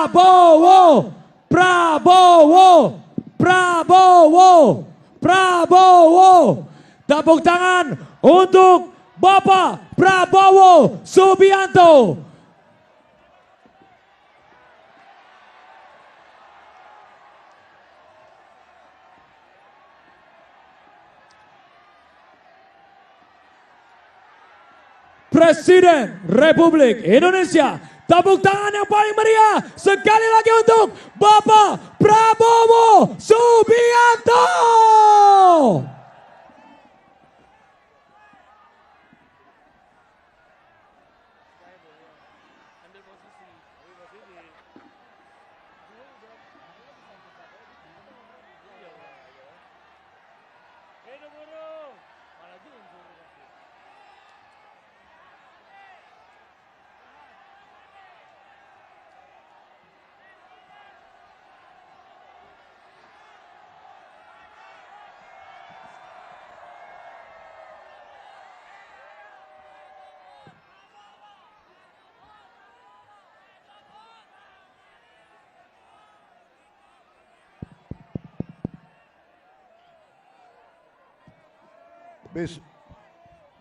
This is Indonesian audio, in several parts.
Prabowo, Prabowo, Prabowo, Prabowo. Tepuk tangan untuk Bapak Prabowo Subianto. Presiden Republik Indonesia. Tepuk tangan yang paling meriah sekali lagi untuk Bapak Prabowo Subianto.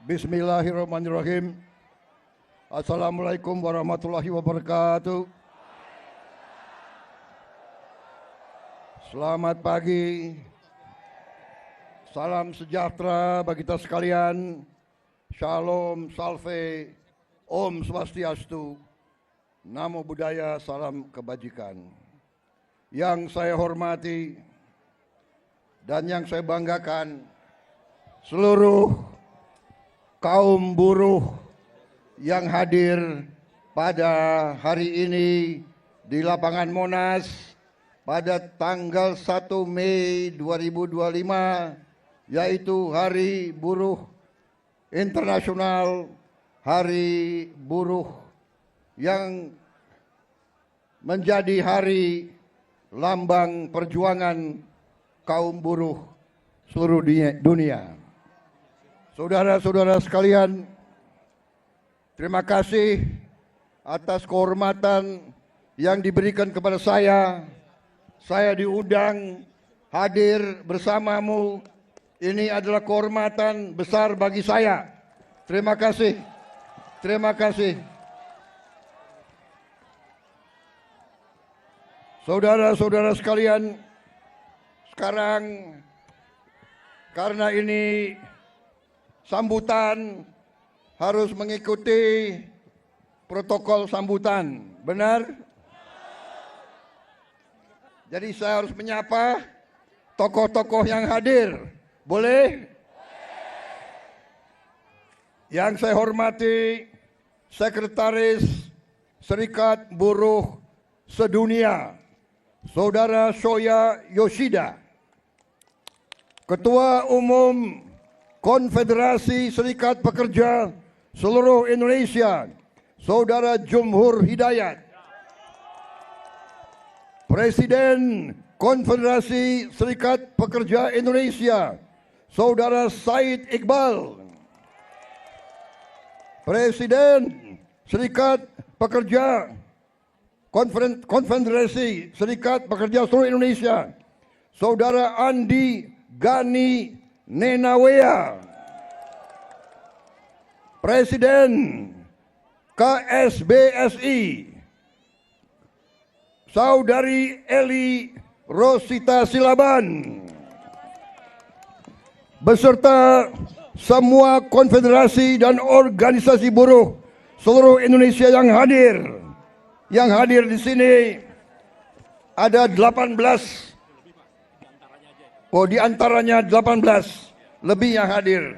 Bismillahirrahmanirrahim. Assalamualaikum warahmatullahi wabarakatuh. Selamat pagi. Salam sejahtera bagi kita sekalian. Shalom, salve, Om Swastiastu. Namo Buddhaya, salam kebajikan. Yang saya hormati dan yang saya banggakan, seluruh kaum buruh yang hadir pada hari ini di lapangan Monas pada tanggal 1 Mei 2025, yaitu Hari Buruh Internasional, Hari Buruh yang menjadi hari lambang perjuangan kaum buruh seluruh dunia. Saudara-saudara sekalian, terima kasih atas kehormatan yang diberikan kepada saya. Saya diundang hadir bersamamu. Ini adalah kehormatan besar bagi saya. Terima kasih. Terima kasih. Saudara-saudara sekalian, sekarang karena ini sambutan harus mengikuti protokol sambutan, benar? Jadi saya harus menyapa tokoh-tokoh yang hadir, boleh? Yang saya hormati Sekretaris Serikat Buruh Sedunia, Saudara Shoya Yoshida, Ketua Umum Konfederasi Serikat Pekerja Seluruh Indonesia, Saudara Jumhur Hidayat, Presiden Konfederasi Serikat Pekerja Indonesia, Saudara Said Iqbal, Presiden Serikat Pekerja Konfederasi Serikat Pekerja Seluruh Indonesia, Saudara Andi Gani Nenawea, Presiden KSBSI, Saudari Eli Rosita Silaban, beserta semua konfederasi dan organisasi buruh seluruh Indonesia yang hadir. Yang hadir di sini ada 18. Oh, di antaranya 18 lebih yang hadir.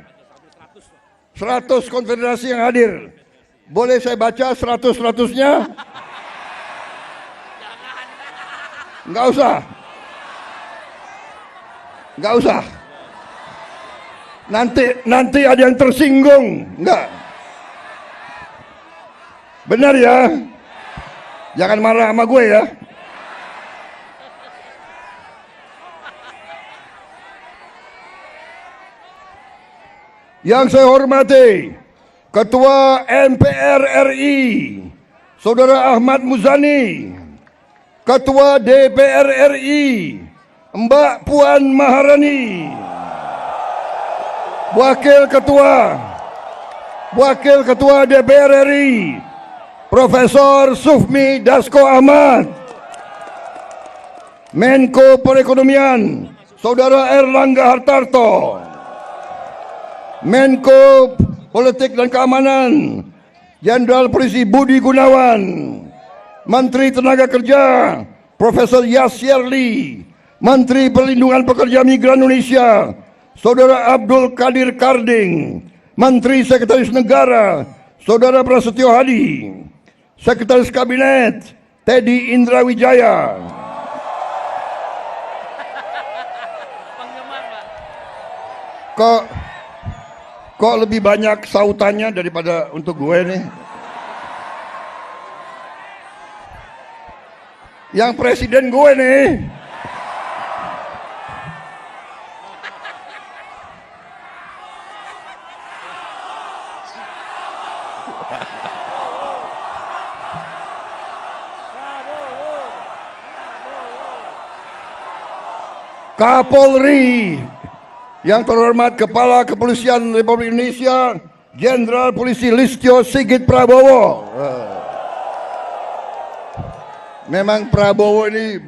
100 konfederasi yang hadir. Boleh saya baca 100-100-nya? Enggak usah. Enggak usah. Nanti ada yang tersinggung. Enggak. Benar ya? Jangan marah sama gue ya. Yang saya hormati Ketua MPR RI Saudara Ahmad Muzani, Ketua DPR RI Mbak Puan Maharani, Wakil Ketua DPR RI Profesor Sufmi Dasko Ahmad, Menko Perekonomian Saudara Erlangga Hartarto, Menko Politik dan Keamanan Jenderal Polisi Budi Gunawan, Menteri Tenaga Kerja Profesor Yasirli, Menteri Perlindungan Pekerja Migran Indonesia Saudara Abdul Qadir Karding, Menteri Sekretaris Negara Saudara Prasetyo Hadi, Sekretaris Kabinet Teddy Indra Wijaya, Kok lebih banyak sautannya daripada untuk gue nih? Yang presiden gue nih. Kapolri yang terhormat Kepala Kepolisian Republik Indonesia Jenderal Polisi Listio Sigit Prabowo. Memang Prabowo ini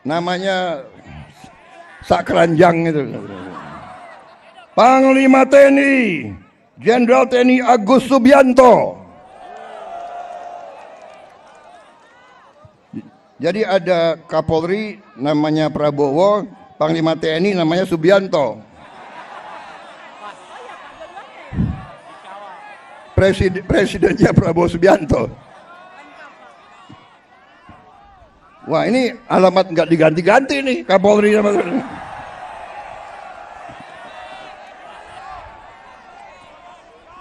namanya sakranjang itu. Panglima TNI Jenderal TNI Agus Subianto. Jadi ada Kapolri namanya Prabowo, Panglima TNI namanya Subianto. Presidennya Prabowo Subianto. Wah, ini alamat nggak diganti-ganti nih Kapolri sama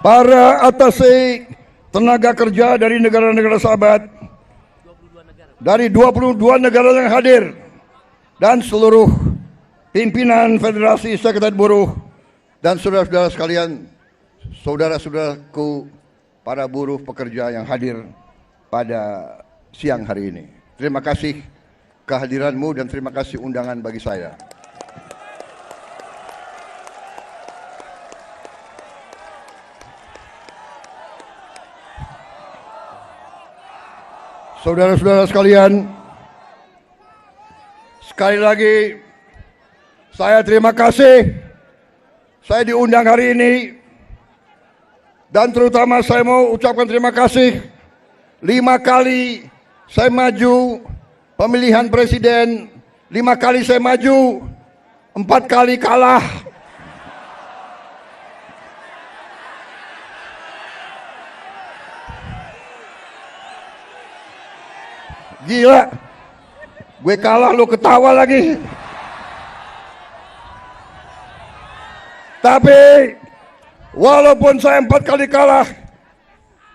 para atase tenaga kerja dari negara-negara sahabat, dari 22 negara yang hadir, dan seluruh pimpinan Federasi Sekretariat Buruh dan saudara-saudara sekalian, saudara-saudaraku para buruh pekerja yang hadir pada siang hari ini. Terima kasih kehadiranmu dan terima kasih undangan bagi saya. Saudara-saudara sekalian, sekali lagi saya terima kasih saya diundang hari ini, dan terutama saya mau ucapkan terima kasih 5 kali saya maju pemilihan presiden, 5 kali saya maju, 4 kali kalah. Gila, gue kalah lo ketawa lagi. Tapi walaupun saya 4 kali kalah,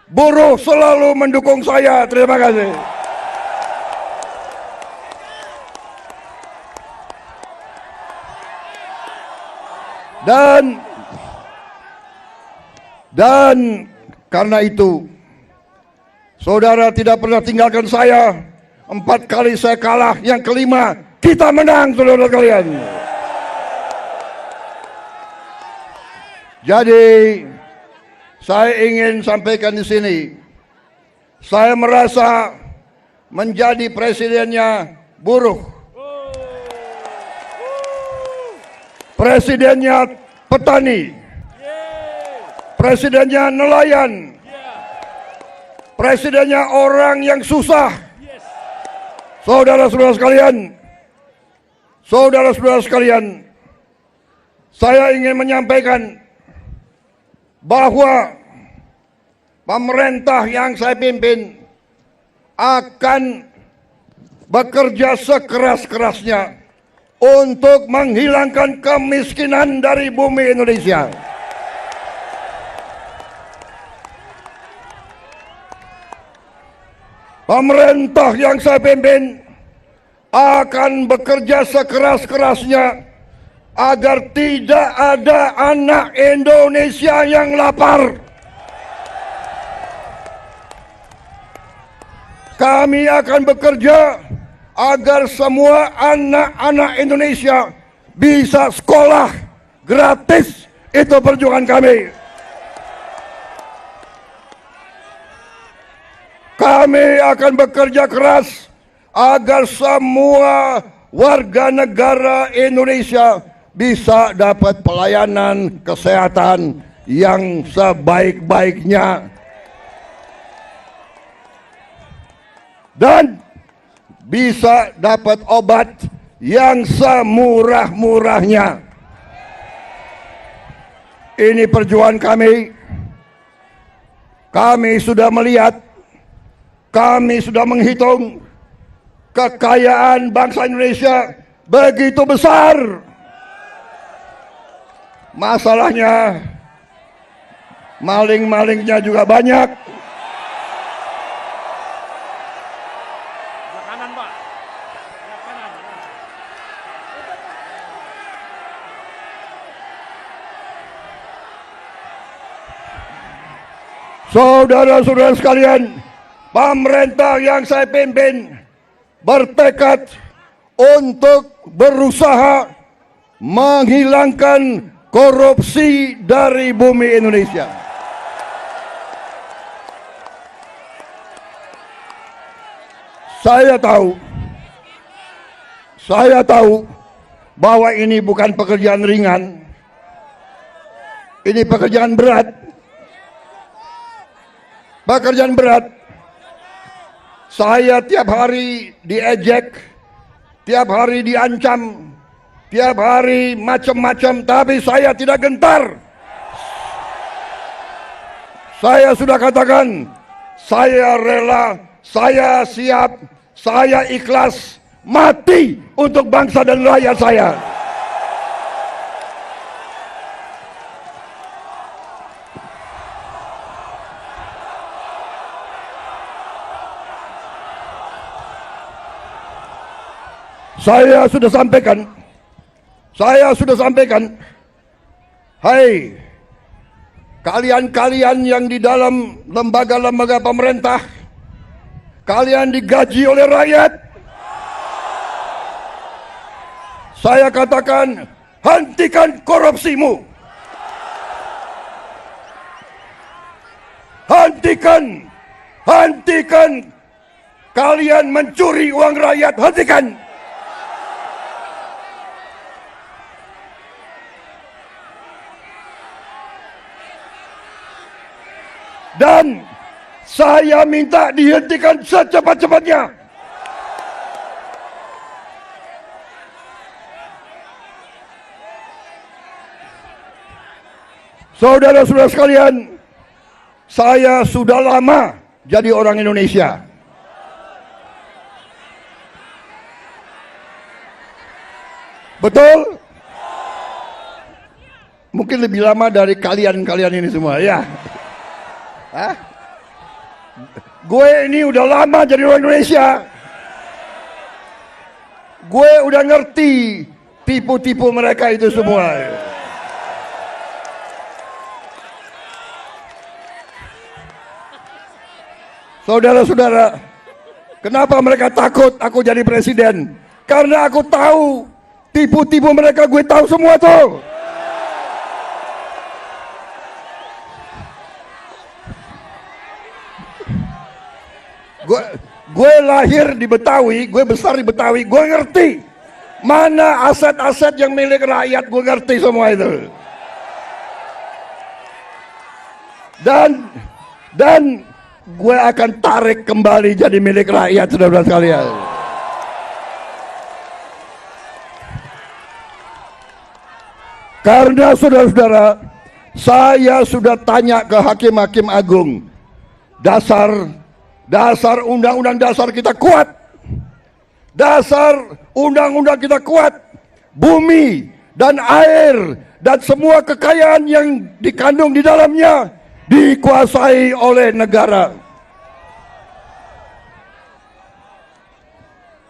buruh selalu mendukung saya. Terima kasih. Dan karena itu, saudara tidak pernah tinggalkan saya. 4 kali saya kalah, yang kelima kita menang, saudara kalian. Jadi saya ingin sampaikan di sini, saya merasa menjadi presidennya buruh, presidennya petani, presidennya nelayan, presidennya orang yang susah. Saudara-saudara sekalian, saya ingin menyampaikan bahwa pemerintah yang saya pimpin akan bekerja sekeras-kerasnya untuk menghilangkan kemiskinan dari bumi Indonesia. Pemerintah yang saya pimpin akan bekerja sekeras-kerasnya agar tidak ada anak Indonesia yang lapar. Kami akan bekerja agar semua anak-anak Indonesia bisa sekolah gratis. Itu perjuangan kami. Kami akan bekerja keras agar semua warga negara Indonesia bisa dapat pelayanan kesehatan yang sebaik-baiknya dan bisa dapat obat yang semurah-murahnya. Ini perjuangan kami. Kami sudah melihat, kami sudah menghitung kekayaan bangsa Indonesia begitu besar. Masalahnya maling-malingnya juga banyak. Saudara-saudara sekalian, pemerintah yang saya pimpin bertekad untuk berusaha menghilangkan korupsi dari bumi Indonesia. Saya tahu bahwa ini bukan pekerjaan ringan. Ini pekerjaan berat. Pekerjaan berat. Saya tiap hari diejek, tiap hari diancam, tiap hari macam-macam, tapi saya tidak gentar. Saya sudah katakan, saya rela, saya siap, saya ikhlas mati untuk bangsa dan rakyat saya. Saya sudah sampaikan, hai kalian-kalian yang di dalam lembaga-lembaga pemerintah, kalian digaji oleh rakyat. Saya katakan, hentikan korupsimu. Hentikan kalian mencuri uang rakyat, hentikan. Dan saya minta dihentikan secepat-cepatnya. Saudara-saudara sekalian, saya sudah lama jadi orang Indonesia. Betul? Mungkin lebih lama dari kalian-kalian ini semua, ya. Hah? Gue ini udah lama jadi orang Indonesia. Gue udah ngerti tipu-tipu mereka itu semua. Saudara-saudara, kenapa mereka takut aku jadi presiden? Karena aku tahu tipu-tipu mereka, gue tahu semua tuh. Gue lahir di Betawi, gue besar di Betawi, gue ngerti mana aset-aset yang milik rakyat, gue ngerti semua itu. Dan gue akan tarik kembali jadi milik rakyat, saudara-saudara sekalian. Karena saudara-saudara, saya sudah tanya ke hakim-hakim agung, dasar undang-undang dasar kita kuat. Dasar undang-undang kita kuat. Bumi dan air dan semua kekayaan yang dikandung di dalamnya dikuasai oleh negara.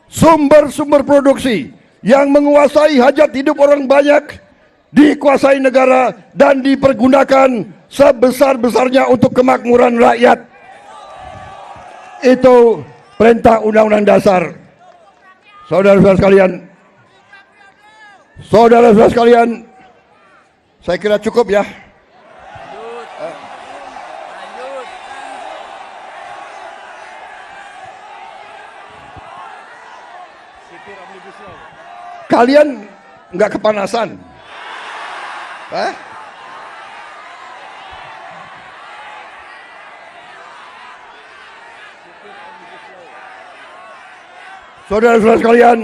Sumber-sumber produksi yang menguasai hajat hidup orang banyak dikuasai negara dan dipergunakan sebesar-besarnya untuk kemakmuran rakyat. perintah Undang-Undang Dasar. Saudara-saudara sekalian, saya kira cukup ya. Kalian nggak kepanasan? Saudara-saudara sekalian,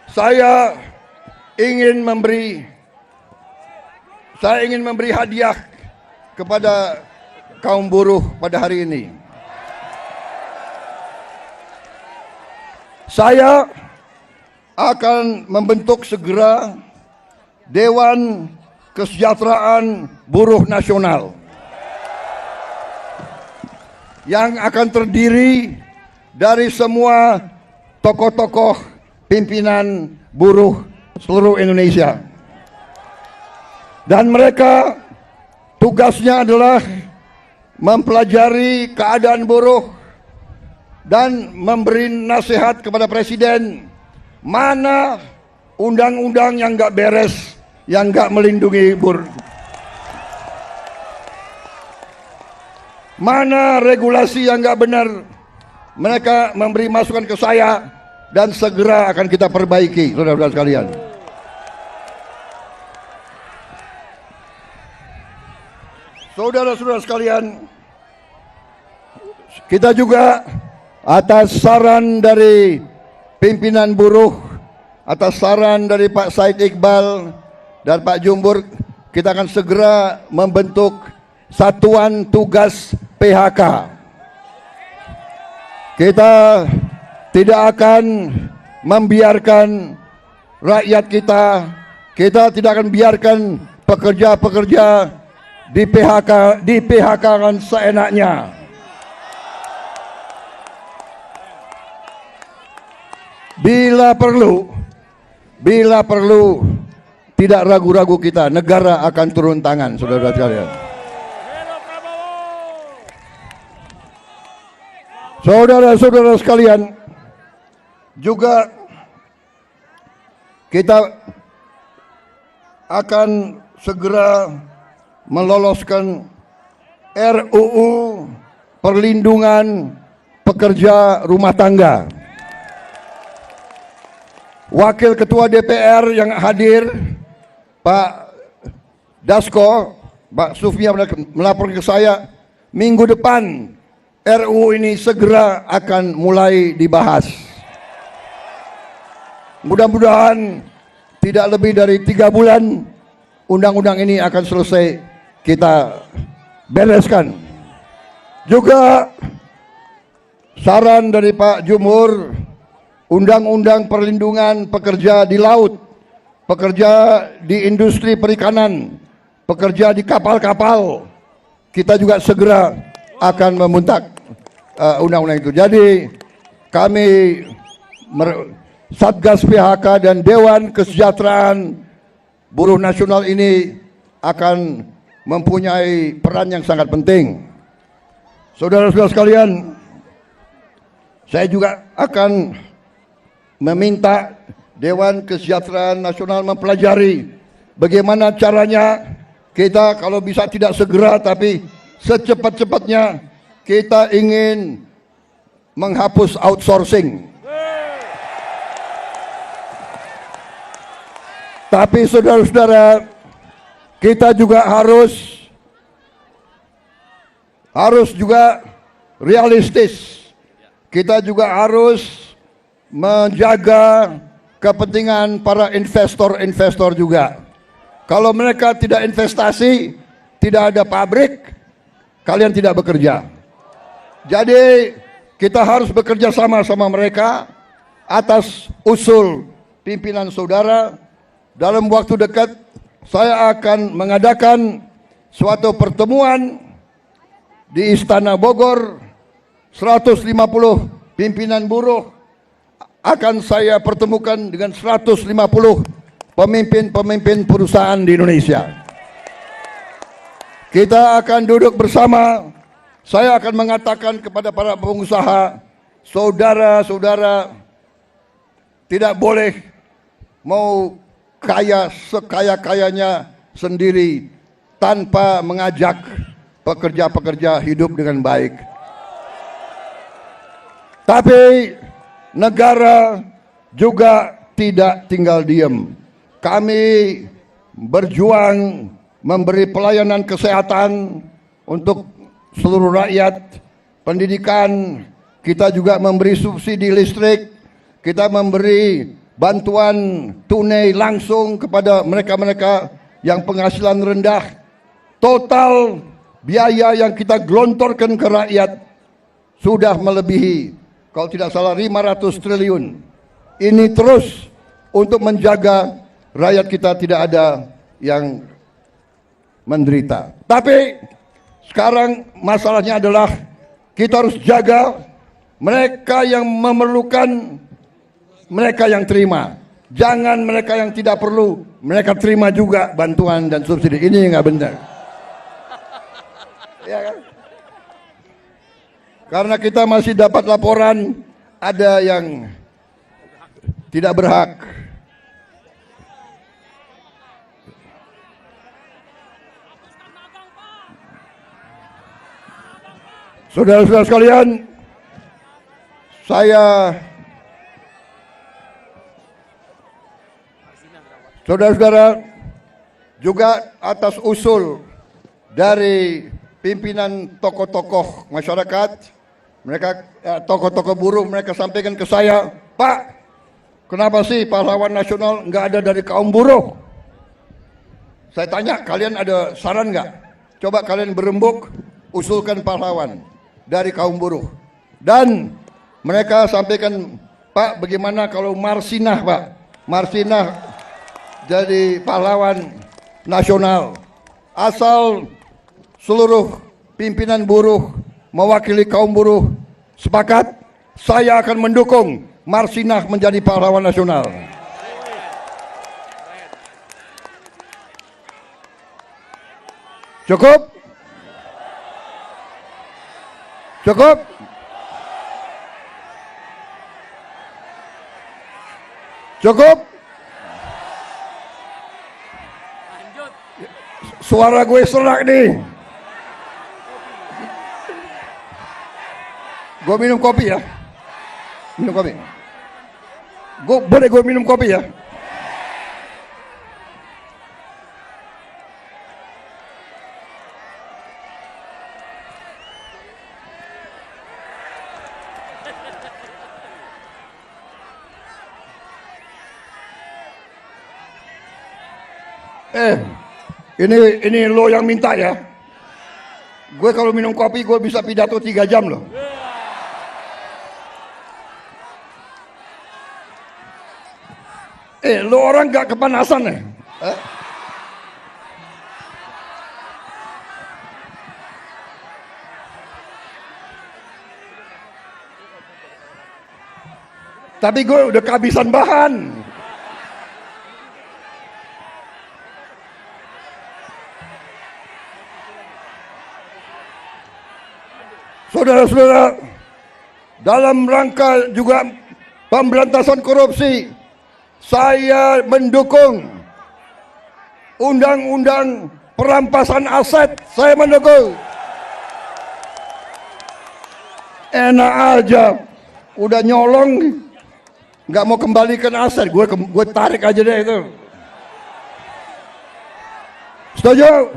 saya ingin memberi hadiah kepada kaum buruh pada hari ini. Saya akan membentuk segera Dewan Kesejahteraan Buruh Nasional yang akan terdiri dari semua tokoh-tokoh pimpinan buruh seluruh Indonesia. Dan mereka tugasnya adalah mempelajari keadaan buruh dan memberi nasihat kepada Presiden mana undang-undang yang nggak beres, yang nggak melindungi buruh, mana regulasi yang nggak benar. Mereka memberi masukan ke saya dan segera akan kita perbaiki, saudara-saudara sekalian. Saudara-saudara sekalian, kita juga atas saran dari pimpinan buruh, atas saran dari Pak Said Iqbal dan Pak Jumbur, kita akan segera membentuk Satuan Tugas PHK. Kita tidak akan membiarkan rakyat kita tidak akan biarkan pekerja-pekerja di PHK-kan seenaknya. Bila perlu, tidak ragu-ragu kita, negara akan turun tangan, saudara-saudara sekalian. Saudara-saudara sekalian, juga kita akan segera meloloskan RUU Perlindungan Pekerja Rumah Tangga. Wakil Ketua DPR yang hadir, Pak Dasko, Pak Sufmi melaporkan ke saya, minggu depan RUU ini segera akan mulai dibahas. Mudah-mudahan tidak lebih dari 3 bulan undang-undang ini akan selesai kita bereskan. Juga saran dari Pak Jumhur, Undang-Undang Perlindungan Pekerja di Laut, pekerja di industri perikanan, pekerja di kapal-kapal, kita juga segera akan membentuk undang-undang itu. Jadi kami Satgas PHK dan Dewan Kesejahteraan Buruh Nasional ini akan mempunyai peran yang sangat penting. Saudara-saudara sekalian, saya juga akan meminta Dewan Kesejahteraan Nasional mempelajari bagaimana caranya kita kalau bisa tidak segera tapi secepat-cepatnya kita ingin menghapus outsourcing. Tapi saudara-saudara, kita juga harus juga realistis. Kita juga harus menjaga kepentingan para investor juga. Kalau mereka tidak investasi, tidak ada pabrik, kalian tidak bekerja. Jadi kita harus bekerja sama mereka atas usul pimpinan saudara. Dalam waktu dekat saya akan mengadakan suatu pertemuan di Istana Bogor. 150 pimpinan buruh akan saya pertemukan dengan 150 pemimpin perusahaan di Indonesia. Kita akan duduk bersama. Saya akan mengatakan kepada para pengusaha, saudara-saudara tidak boleh mau kaya sekaya-kayanya sendiri tanpa mengajak pekerja-pekerja hidup dengan baik. Tapi negara juga tidak tinggal diam. Kami berjuang memberi pelayanan kesehatan untuk seluruh rakyat, pendidikan, kita juga memberi subsidi listrik, kita memberi bantuan tunai langsung kepada mereka-mereka yang penghasilan rendah. Total biaya yang kita gelontorkan ke rakyat sudah melebihi, kalau tidak salah, 500 triliun. Ini terus untuk menjaga rakyat kita tidak ada yang menderita. Tapi sekarang masalahnya adalah kita harus jaga mereka yang memerlukan, mereka yang terima. Jangan mereka yang tidak perlu, mereka terima juga bantuan dan subsidi. Ini nggak benar. Ya kan? Karena kita masih dapat laporan ada yang tidak berhak. Saudara-saudara sekalian, saudara-saudara, juga atas usul dari pimpinan tokoh-tokoh masyarakat, mereka tokoh-tokoh buruh, mereka sampaikan ke saya, Pak, kenapa sih pahlawan nasional nggak ada dari kaum buruh? Saya tanya, kalian ada saran nggak? Coba kalian berembuk, usulkan pahlawan dari kaum buruh. Dan mereka sampaikan, Pak, bagaimana kalau Marsinah, Pak? Marsinah jadi pahlawan nasional. Asal seluruh pimpinan buruh mewakili kaum buruh sepakat, saya akan mendukung Marsinah menjadi pahlawan nasional. Cukup? Cukup? Cukup? Suara gue serak nih. Gue minum kopi ya. Minum kopi. Boleh gue minum kopi ya? Ini lo yang minta ya. Gue kalau minum kopi gue bisa pidato 3 jam loh. Lo orang gak kepanasan ya? Tapi gue udah kehabisan bahan. Saudara-saudara, dalam rangka juga pemberantasan korupsi, saya mendukung undang-undang perampasan aset. Saya mendukung. Enak aja, udah nyolong, nggak mau kembalikan aset, gue tarik aja deh itu. Setuju?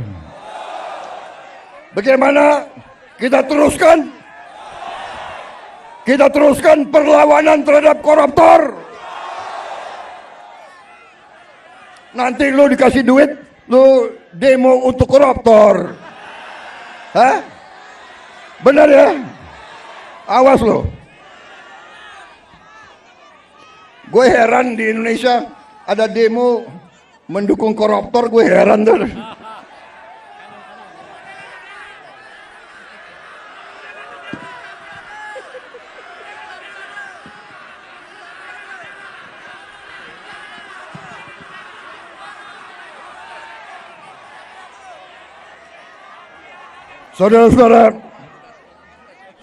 Bagaimana? Kita teruskan perlawanan terhadap koruptor. Nanti lu dikasih duit, lu demo untuk koruptor. Hah? Benar ya? Awas lo. Gue heran di Indonesia ada demo mendukung koruptor, gue heran tuh.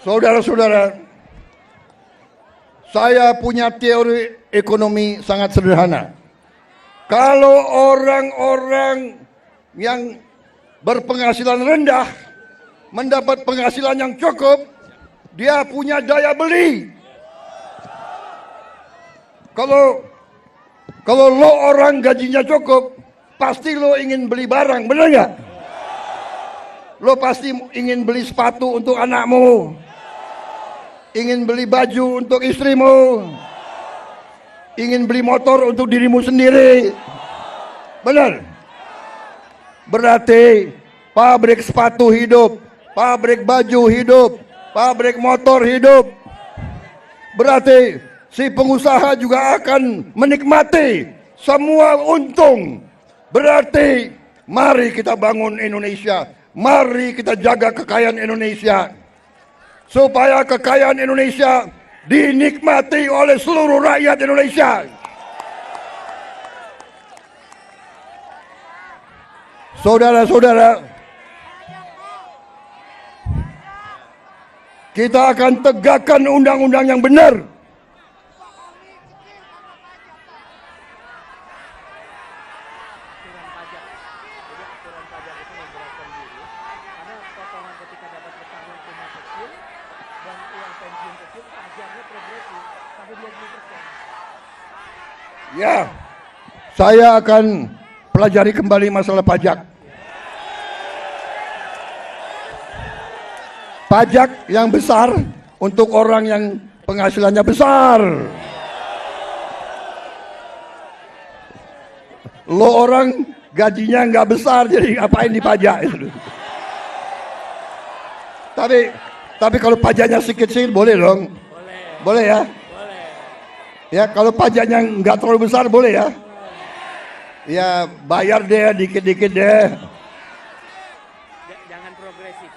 Saudara-saudara, Saya punya teori ekonomi sangat sederhana. Kalau orang-orang yang berpenghasilan rendah mendapat penghasilan yang cukup, dia punya daya beli. Kalau lo orang gajinya cukup, pasti lo ingin beli barang, benar nggak? Lo pasti ingin beli sepatu untuk anakmu, ingin beli baju untuk istrimu, ingin beli motor untuk dirimu sendiri, benar? Berarti pabrik sepatu hidup, pabrik baju hidup, pabrik motor hidup. Berarti si pengusaha juga akan menikmati semua untung. Berarti mari kita bangun Indonesia, mari kita jaga kekayaan Indonesia, supaya kekayaan Indonesia dinikmati oleh seluruh rakyat Indonesia. Saudara-saudara, kita akan tegakkan undang-undang yang benar. Ya, saya akan pelajari kembali masalah pajak. Pajak yang besar untuk orang yang penghasilannya besar. Lo orang gajinya nggak besar, jadi ngapain dipajak itu? Tapi kalau pajaknya sedikit boleh dong. Boleh ya. Ya, kalau pajaknya nggak terlalu besar boleh ya. Ya, bayar deh dikit-dikit deh. Jangan progresif.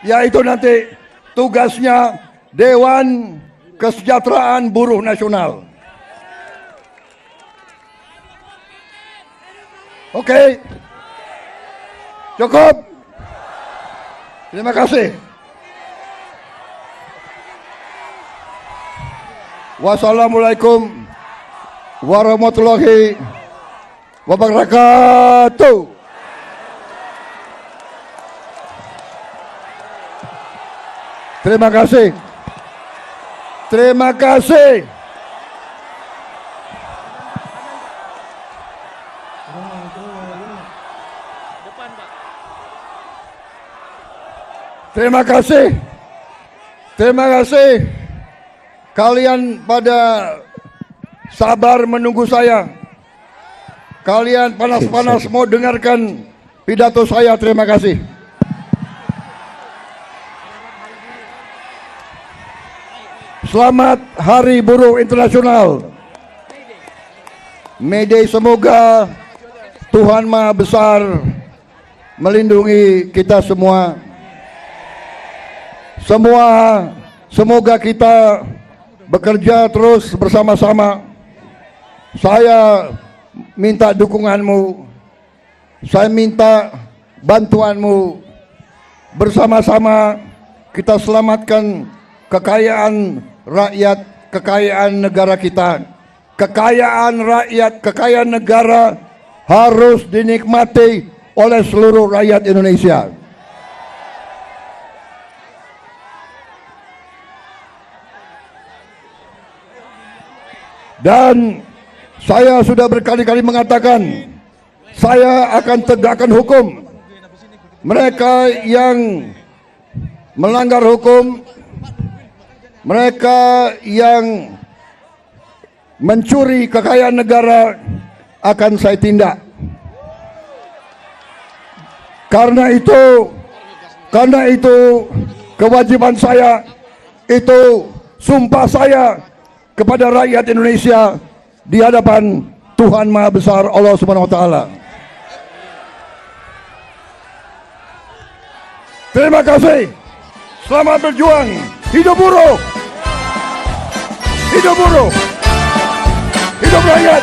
Ya, itu nanti tugasnya Dewan Kesejahteraan Buruh Nasional. Oke. Cukup. Terima kasih. Wassalamualaikum warahmatullahi wabarakatuh. Terima kasih. Terima kasih. Terima kasih. Terima kasih. Kalian pada sabar menunggu saya. Kalian panas-panas mau dengarkan pidato saya. Terima kasih. Selamat Hari Buruh Internasional. May Day, semoga Tuhan Maha Besar melindungi kita semua. Semoga kita bekerja terus bersama-sama. Saya minta dukunganmu, saya minta bantuanmu. Bersama-sama kita selamatkan kekayaan rakyat, kekayaan negara kita. Kekayaan rakyat, kekayaan negara harus dinikmati oleh seluruh rakyat Indonesia. Dan saya sudah berkali-kali mengatakan, saya akan tegakkan hukum. Mereka yang melanggar hukum, mereka yang mencuri kekayaan negara akan saya tindak. Karena itu kewajiban saya, itu sumpah saya kepada rakyat Indonesia di hadapan Tuhan Maha Besar Allah Subhanahu wa taala. Terima kasih. Selamat berjuang. Hidup buruh. Hidup buruh. Hidup rakyat.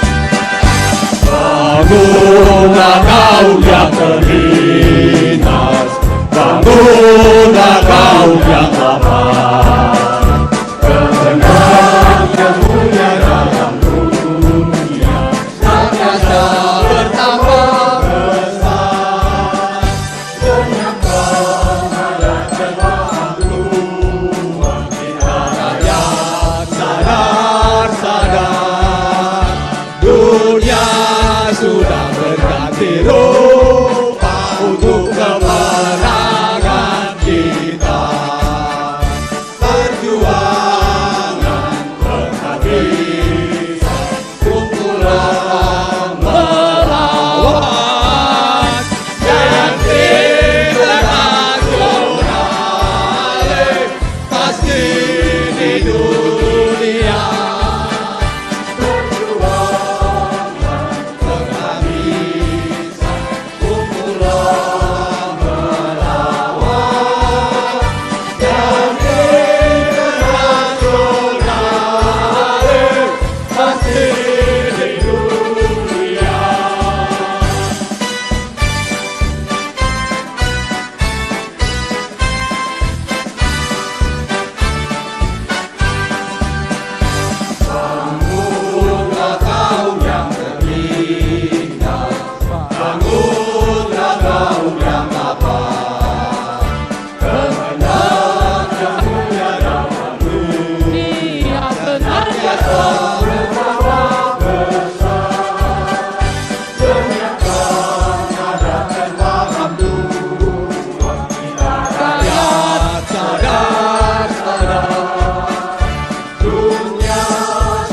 Bangunlah kaum yang terlintas, bangunlah kaum yang lapar. barisan kumpulan melawan yang internasional pasti di dunia. Perjuangan penghabisan kumpulan melawan yang internasional pasti di dunia. Bangunlah kau yang terhina, bangunlah kau yang lapar, kehendak yang mulia dalam dunia senantiasa bertambah besar. Dengarkan nada tendangan Tuhan kita rakyat sadar, dunia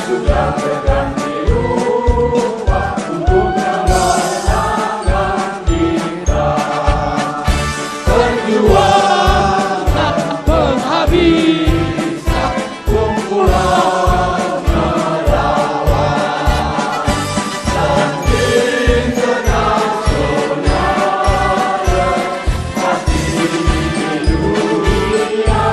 sudah berganti rupa untuk kemenangan kita. Perjuangan penghabisan kumpulan melawan dan internasional pasti di dunia.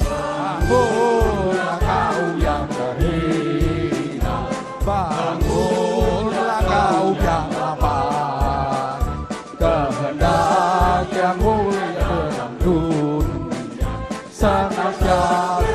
Bangunlah kau yang terhina, bangunlah kau yang lapar, kehendak yang mulia dalam dunia senantiasa